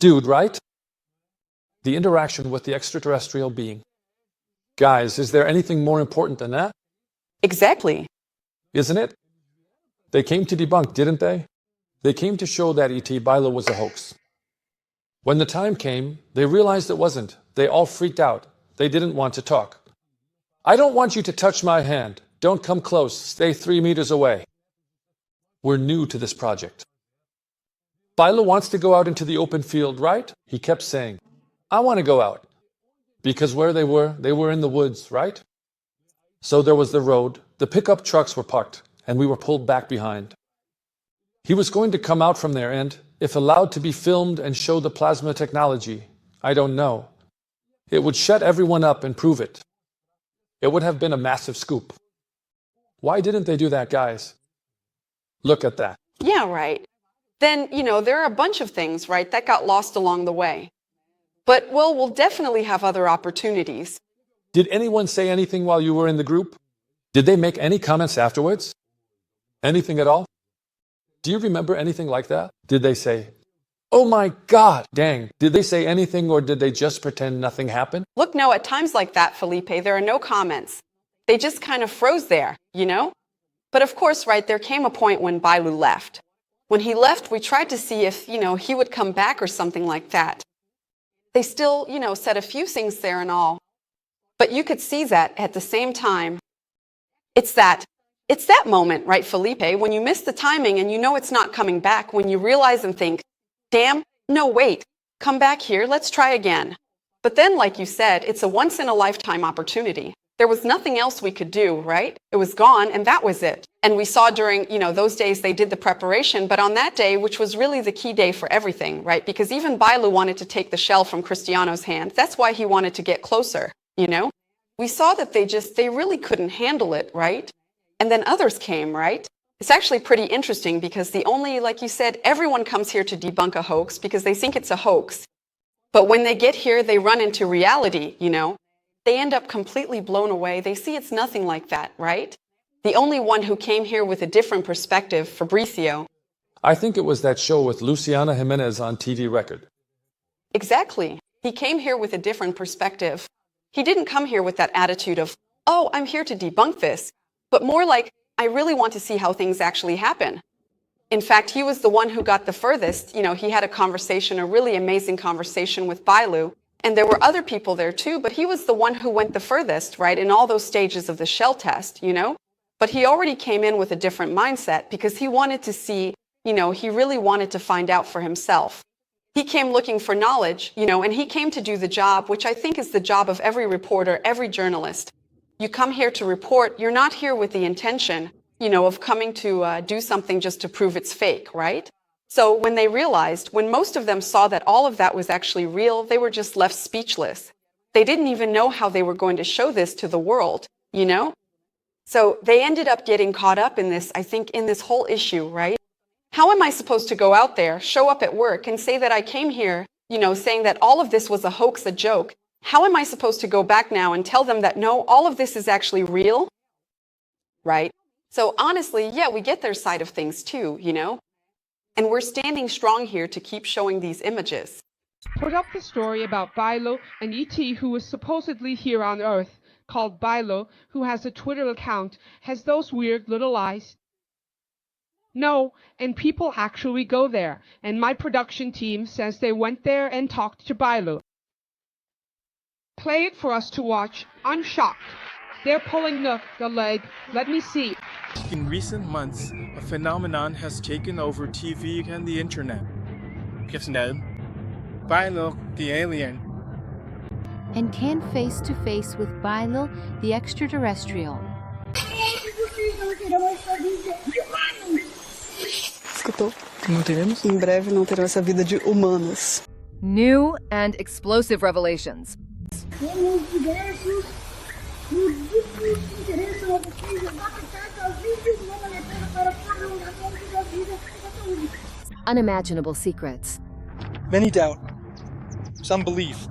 Dude, right? The interaction with the extraterrestrial being. Guys, is there anything more important than that? Exactly. Isn't it? They came to debunk, didn't they? They came to show that E.T. Bilu was a hoax. When the time came, they realized it wasn't. They all freaked out. They didn't want to talk. I don't want you to touch my hand. Don't come close. Stay 3 meters away. We're new to this project. Bilu wants to go out into the open field, right? He kept saying, I want to go out. Because where they were in the woods, right? So there was the road, the pickup trucks were parked, and we were pulled back behind. He was going to come out from there and, if allowed to be filmed and show the plasma technology, I don't know. It would shut everyone up and prove it. It would have been a massive scoop. Why didn't they do that, guys? Look at that. Yeah, right. Then, there are a bunch of things, right, that got lost along the way. But, well, we'll definitely have other opportunities. Did anyone say anything while you were in the group? Did they make any comments afterwards? Anything at all? Do you remember anything like that? Did they say, oh my God, dang, did they say anything or did they just pretend nothing happened? Look, no, at times like that, Felipe, there are no comments. They just kind of froze there, But of course, right, there came a point when Bilu left. When he left, we tried to see if, he would come back or something like that. They still, said a few things there and all. But you could see that at the same time. It's that moment, right, Felipe, when you miss the timing and you know it's not coming back, when you realize and think, damn, no, wait, come back here, let's try again. But then, like you said, it's a once-in-a-lifetime opportunity. There was nothing else we could do, right? It was gone, and that was it. And we saw during, those days they did the preparation, but on that day, which was really the key day for everything, right? Because even Bilu wanted to take the shell from Cristiano's hand. That's why he wanted to get closer, We saw that they really couldn't handle it, right? And then others came, right? It's actually pretty interesting because like you said, everyone comes here to debunk a hoax because they think it's a hoax. But when they get here, they run into reality, They end up completely blown away. They see it's nothing like that, right? The only one who came here with a different perspective, Fabricio. I think it was that show with Luciana Jimenez on TV Record. Exactly. He came here with a different perspective. He didn't come here with that attitude of, oh, I'm here to debunk this, but more like, I really want to see how things actually happen. In fact, he was the one who got the furthest. He had a really amazing conversation with Bilu. And there were other people there too, but he was the one who went the furthest, right, in all those stages of the shell test, But he already came in with a different mindset because he wanted to see, he really wanted to find out for himself. He came looking for knowledge, and he came to do the job, which I think is the job of every reporter, every journalist. You come here to report, you're not here with the intention, of coming to do something just to prove it's fake, right? So when most of them saw that all of that was actually real, they were just left speechless. They didn't even know how they were going to show this to the world, So they ended up getting caught up in this, I think, in this whole issue, right? How am I supposed to go out there, show up at work, and say that I came here, saying that all of this was a hoax, a joke? How am I supposed to go back now and tell them that, no, all of this is actually real? Right? So honestly, yeah, we get their side of things too, And we're standing strong here to keep showing these images. Put up the story about Bilu, an ET who was supposedly here on Earth, called Bilu, who has a Twitter account, has those weird little eyes. No, and people actually go there, and my production team says they went there and talked to Bilu. Play it for us to watch. I'm shocked. They're pulling the leg. Let me see. In recent months, a phenomenon has taken over TV and the internet. Guess no. Bilu, the alien. And came face to face with Bilu, the extraterrestrial. Escutou? Não teremos? Em breve não terão essa vida de humanos. New and explosive revelations. Unimaginable secrets. Many doubt. Some believe.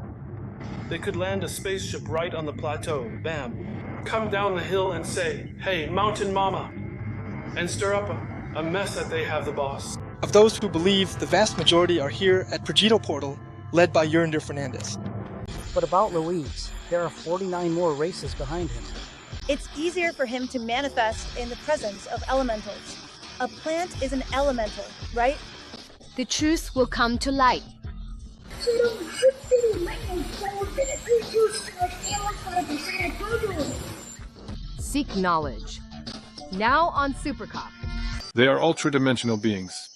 They could land a spaceship right on the plateau, bam. Come down the hill and say, hey, Mountain Mama. And stir up a mess that they have the boss. Of those who believe, the vast majority are here at Perdido Portal, led by Yurinder Fernandez. But about Luis, there are 49 more races behind him. It's easier for him to manifest in the presence of elementals. A plant is an elemental, right? The truth will come to light. Seek knowledge. Now on Supercop. They are ultra-dimensional beings.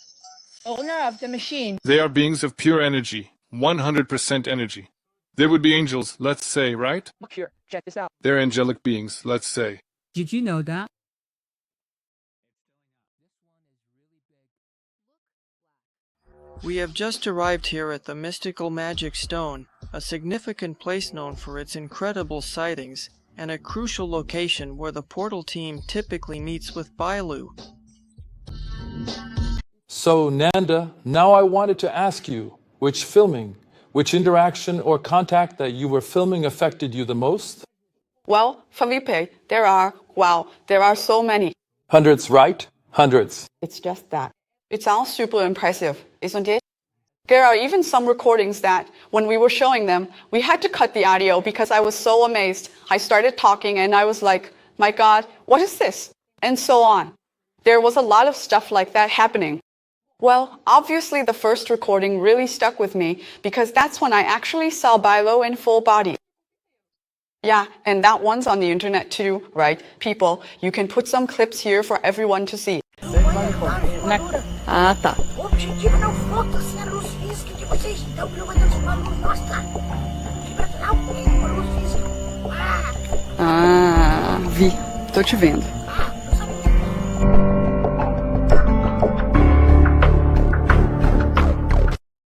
Owner of the machine. They are beings of pure energy, 100% energy. They would be angels, let's say, right? Look here, check this out. They're angelic beings, let's say. Did you know that? We have just arrived here at the mystical magic stone, a significant place known for its incredible sightings, and a crucial location where the portal team typically meets with Bilu. So, Nanda, now I wanted to ask you, which interaction or contact that you were filming affected you the most? Well, Felipe, there are so many. Hundreds, right? Hundreds. It's just that. It's all super impressive, isn't it? There are even some recordings that, when we were showing them, we had to cut the audio because I was so amazed. I started talking and I was like, my God, what is this? And so on. There was a lot of stuff like that happening. Well, obviously the first recording really stuck with me because that's when I actually saw Bilu in full body. Yeah, and that one's on the internet too, right? People, you can put some clips here for everyone to see. Ah, tá. O objetivo não foca-se na luz física de vocês, então não vai dar uma luz nossa. Vibracional com luz física. Ah, vi. Tô te vendo.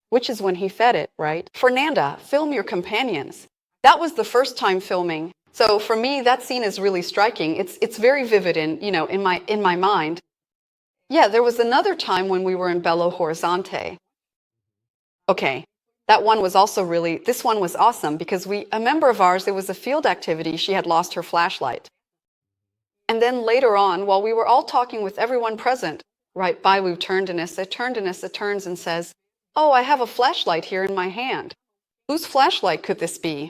Which is when he fed it, right? Fernanda, film your companions. That was the first time filming. So for me, that scene is really striking. It's very vivid in my mind. Yeah, there was another time when we were in Belo Horizonte. Okay, that one was also this one was awesome because a member of ours, it was a field activity, she had lost her flashlight. And then later on, while we were all talking with everyone present, right, Bilu turns and says, oh, I have a flashlight here in my hand. Whose flashlight could this be?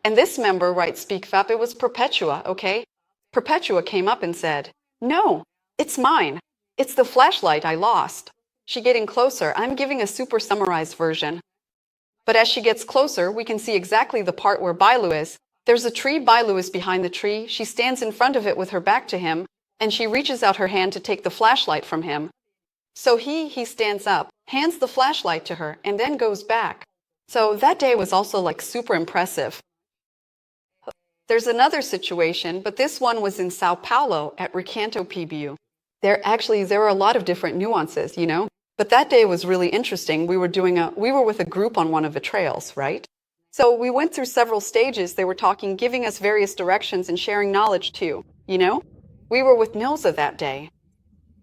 And this member, right, Speak Fap, it was Perpetua, okay? Perpetua came up and said, no, it's mine. It's the flashlight I lost. She getting closer. I'm giving a super summarized version. But as she gets closer, we can see exactly the part where Bilu is. There's a tree, Bilu is behind the tree. She stands in front of it with her back to him, and she reaches out her hand to take the flashlight from him. So he stands up, hands the flashlight to her, and then goes back. So that day was also like super impressive. There's another situation, but this one was in Sao Paulo at Recanto PBU. There were a lot of different nuances, but that day was really interesting. We were with a group on one of the trails, right? So we went through several stages. They were talking, giving us various directions and sharing knowledge too, We were with Nilza that day.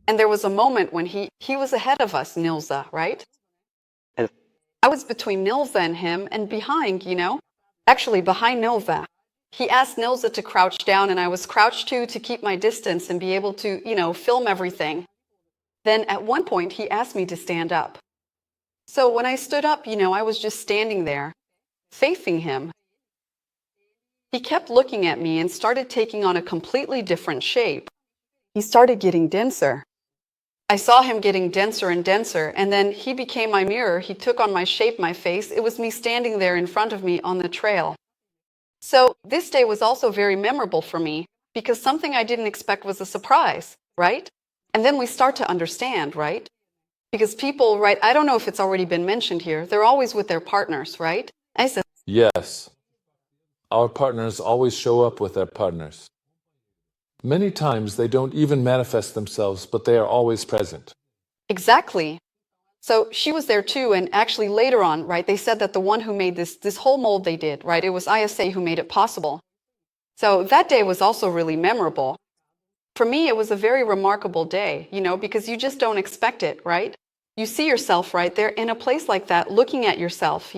And there was a moment when he was ahead of us, Nilza, right? I was between Nilza and him and behind, Actually, behind Nilza. He asked Nilza to crouch down, and I was crouched too to keep my distance and be able to, film everything. Then at one point, he asked me to stand up. So when I stood up, I was just standing there, facing him. He kept looking at me and started taking on a completely different shape. He started getting denser. I saw him getting denser and denser, and then he became my mirror. He took on my shape, my face. It was me standing there in front of me on the trail. So this day was also very memorable for me because something I didn't expect was a surprise, right? And then we start to understand, right? Because people, right, I don't know if it's already been mentioned here, they're always with their partners, right? I said, yes. Our partners always show up with their partners. Many times they don't even manifest themselves, but they are always present. Exactly. So she was there too, and actually later on, right, they said that the one who made this whole mold they did, right, it was ISA who made it possible. So that day was also really memorable. For me, it was a very remarkable day, because you just don't expect it, right? You see yourself right there in a place like that, looking at yourself,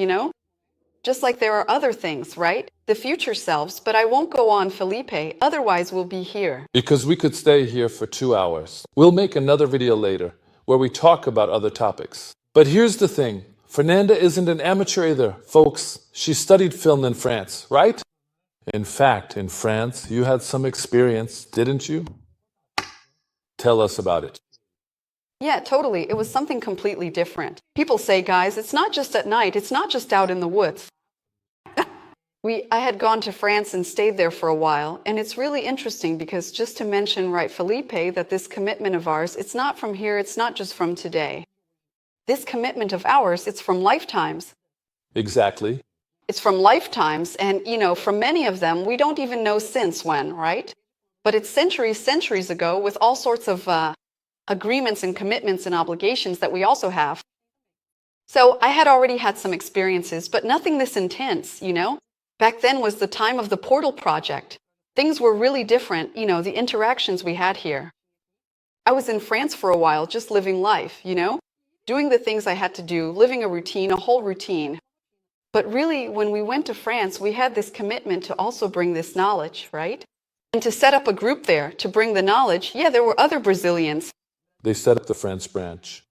Just like there are other things, right? The future selves, but I won't go on, Felipe, otherwise we'll be here. Because we could stay here for 2 hours. We'll make another video later. where we talk about other topics. But here's the thing. Fernanda isn't an amateur either, folks. She studied film in France, right? In fact, in France, you had some experience, didn't you? Tell us about it. Yeah, totally. It was something completely different. People say, guys, it's not just at night, it's not just out in the woods. I had gone to France and stayed there for a while, and it's really interesting because just to mention, right, Felipe, that this commitment of ours, it's not from here, it's not just from today. This commitment of ours, it's from lifetimes. Exactly. It's from lifetimes, and, from many of them, we don't even know since when, right? But it's centuries ago with all sorts of agreements and commitments and obligations that we also have. So I had already had some experiences, but nothing this intense, Back then was the time of the Portal project. Things were really different, the interactions we had here. I was in France for a while, just living life, doing the things I had to do, living a routine, a whole routine. But really, when we went to France, we had this commitment to also bring this knowledge, right? And to set up a group there, to bring the knowledge. Yeah, there were other Brazilians. They set up the France branch.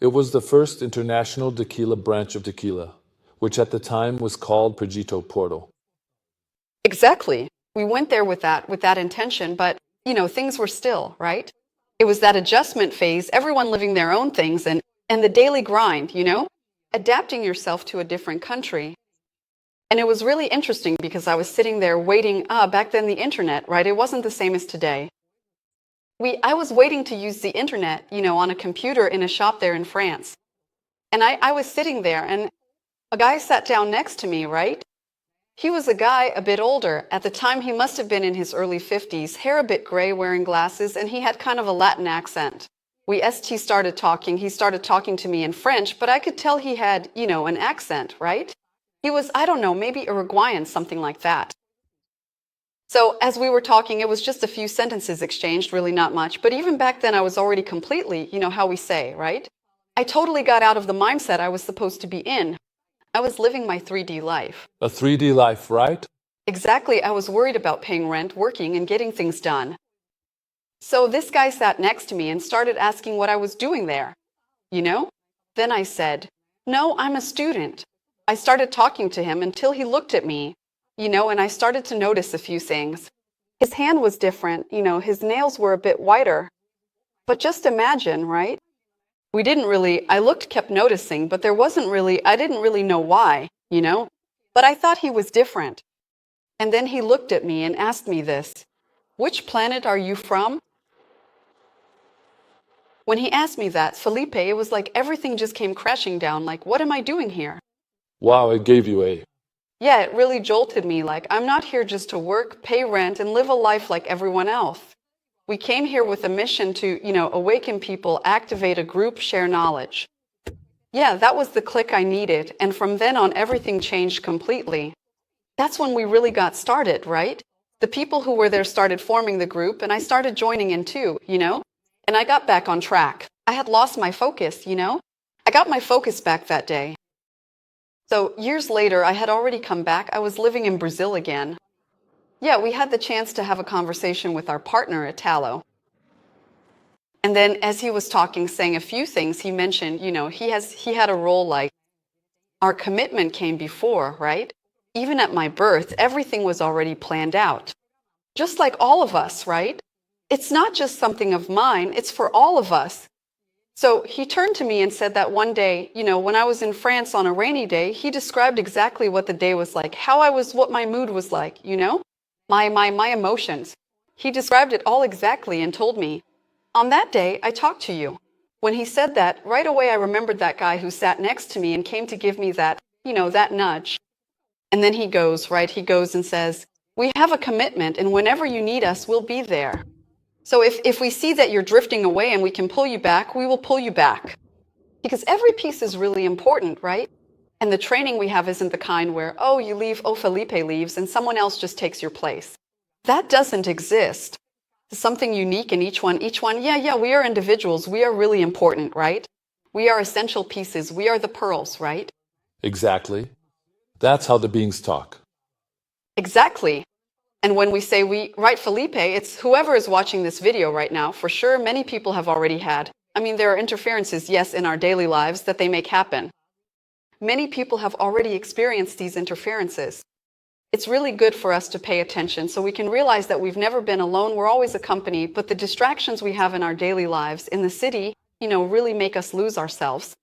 It was the first international Dakila branch of Dakila, which at the time was called Projeto Portal. Exactly. We went there with that intention, but, things were still, right? It was that adjustment phase, everyone living their own things, and the daily grind, adapting yourself to a different country. And it was really interesting because I was sitting there waiting, back then the internet, right? It wasn't the same as today. I was waiting to use the internet, on a computer in a shop there in France. And I was sitting there, and a guy sat down next to me, right? He was a guy a bit older. At the time, he must have been in his early 50s, hair a bit gray, wearing glasses, and he had kind of a Latin accent. He started talking to me in French, but I could tell he had, an accent, right? He was, I don't know, maybe Uruguayan, something like that. So as we were talking, it was just a few sentences exchanged, really not much. But even back then, I was already completely, how we say, right? I totally got out of the mindset I was supposed to be in. I was living my 3D life. A 3D life, right? Exactly. I was worried about paying rent, working, and getting things done. So this guy sat next to me and started asking what I was doing there. Then I said, no, I'm a student. I started talking to him until he looked at me, and I started to notice a few things. His hand was different, his nails were a bit whiter. But just imagine, right? I kept noticing, but I didn't really know why, But I thought he was different. And then he looked at me and asked me this, which planet are you from? When he asked me that, Felipe, it was like everything just came crashing down, like, what am I doing here? Wow, it gave you a... Yeah, it really jolted me, like, I'm not here just to work, pay rent, and live a life like everyone else. We came here with a mission to, awaken people, activate a group, share knowledge. Yeah, that was the click I needed, and from then on, everything changed completely. That's when we really got started, right? The people who were there started forming the group, and I started joining in too, And I got back on track. I had lost my focus, I got my focus back that day. So years later, I had already come back. I was living in Brazil again. Yeah, we had the chance to have a conversation with our partner at Tallow. And then as he was talking, saying a few things, he mentioned, he had a role like our commitment came before, right? Even at my birth, everything was already planned out. Just like all of us, right? It's not just something of mine, it's for all of us. So he turned to me and said that one day, when I was in France on a rainy day, he described exactly what the day was like, what my mood was like, my emotions. He described it all exactly and told me, on that day, I talked to you. When he said that, right away I remembered that guy who sat next to me and came to give me that, that nudge. And then he goes and says, we have a commitment, and whenever you need us, we'll be there. So if we see that you're drifting away and we can pull you back, we will pull you back. Because every piece is really important, right? And the training we have isn't the kind where, you leave, Felipe leaves, and someone else just takes your place. That doesn't exist. There's something unique in each one. Yeah, we are individuals. We are really important, right? We are essential pieces. We are the pearls, right? Exactly. That's how the beings talk. Exactly. And when we say we, right, Felipe, it's whoever is watching this video right now, for sure, many people have already had. I mean, there are interferences, yes, in our daily lives that they make happen. Many people have already experienced these interferences. It's really good for us to pay attention so we can realize that we've never been alone, we're always accompanied, but the distractions we have in our daily lives in the city, really make us lose ourselves.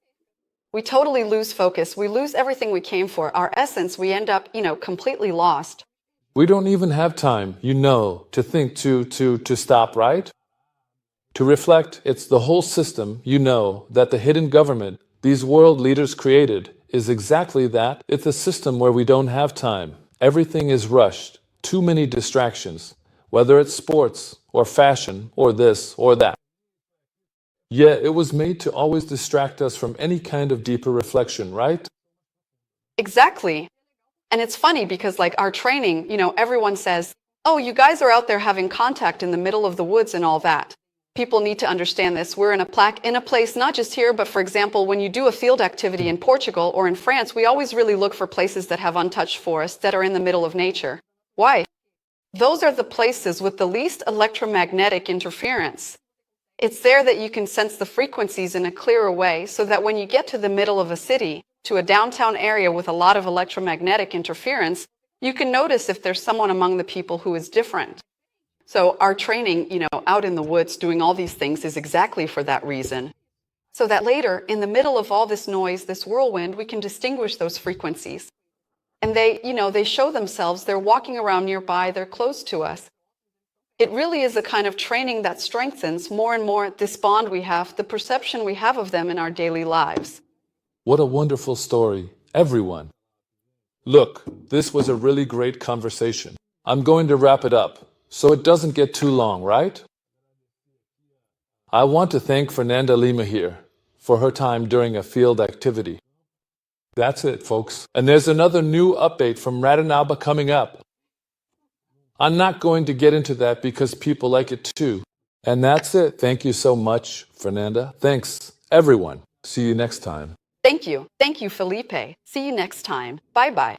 We totally lose focus. We lose everything we came for. Our essence, we end up, completely lost. We don't even have time, to think, to stop, right? To reflect. It's the whole system, that the hidden government these world leaders created is exactly that. It's a system where we don't have time. Everything is rushed. Too many distractions, whether it's sports or fashion or this or that. Yeah, it was made to always distract us from any kind of deeper reflection, right? Exactly. And it's funny because like our training, everyone says, oh, you guys are out there having contact in the middle of the woods and all that. People need to understand this. We're in a place not just here, but for example, when you do a field activity in Portugal or in France, we always really look for places that have untouched forests that are in the middle of nature. Why? Those are the places with the least electromagnetic interference. It's there that you can sense the frequencies in a clearer way so that when you get to the middle of a city, to a downtown area with a lot of electromagnetic interference, you can notice if there's someone among the people who is different. So our training, out in the woods doing all these things is exactly for that reason. So that later, in the middle of all this noise, this whirlwind, we can distinguish those frequencies. And they show themselves, they're walking around nearby, they're close to us. It really is a kind of training that strengthens more and more this bond we have, the perception we have of them in our daily lives. What a wonderful story, everyone. Look, this was a really great conversation. I'm going to wrap it up, so it doesn't get too long, right? I want to thank Fernanda Lima here for her time during a field activity. That's it, folks. And there's another new update from Ratanabá coming up. I'm not going to get into that because people like it too. And that's it. Thank you so much, Fernanda. Thanks, everyone. See you next time. Thank you. Thank you, Felipe. See you next time. Bye-bye.